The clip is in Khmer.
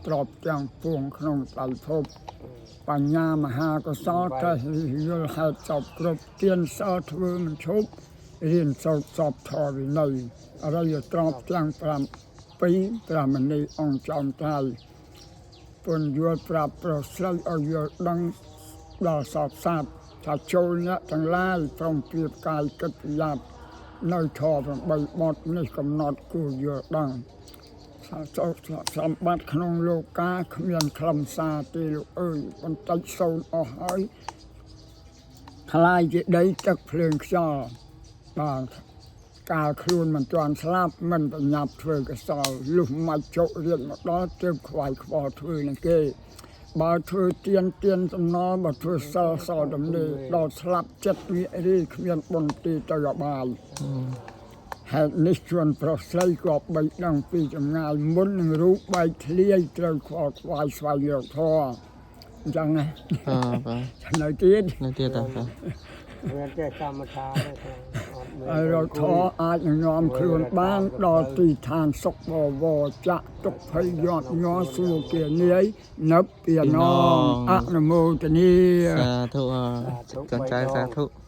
ទ្របទាំងពួងក្នុងដៃភពបញ្ញាមហាកុសលតែយល់ហេតុសពគ្រប់ទានសល់ធ្វើមិនឈប់រៀនសូត្រសពធម៌វិន័យអរិយទ្របទាំង5ពីប្រមនីអង្គចំត្រៃពន្យល់ប្រាប់ប្រស្រីឲ្យយល់ដឹងដល់សពសាស្ត្រថាចូលអ្នកទាំងឡាយព្រមព្រៀបកាយគិតប្រយ័ត្ននៅធម៌8បទនេះកំណត់គួរយល់ដឹងសម្បត្តិក្នុងលោកាគ្មានខ្លឹមសារទេលោកអើយបន្តិចសូន្យអស់ហើយខ្លាយជាដីទឹកភ្លើងខ្យល់បាទកាលខ្លួនមិនទាន់ស្លាប់មិនប្រញាប់ធ្វើកសលលុះមកជោគរៀនមកដល់ទើបខ្វាយខ្វល់ធ្វើនឹងគេបើធ្វើទៀនសំណល់បើធ្វើសល់ដំណេរដល់ស្លាប់ចិត្តវិរិយគ្មានបុណ្យទីទៅអបាយហេតុនេះជួនប្រុសស្រីក៏បីដឹងពីចម្ងាយមុននឹងរូបបែកធ្លាយត្រូវខ្វល់ខ្វាយស្វែងរកធម៌អញ្ចឹងណាបាទនៅទៀតតាមានតែកម្មថាហើយរកធម៌អាចនឹងនាំខ្លួនបានដល់ទីឋានសុខបវរចាក់ទុកភ័យយត់ញ័រសួគ៌នាយនឹកពីណងអនុមោទនីសាធុសាធុ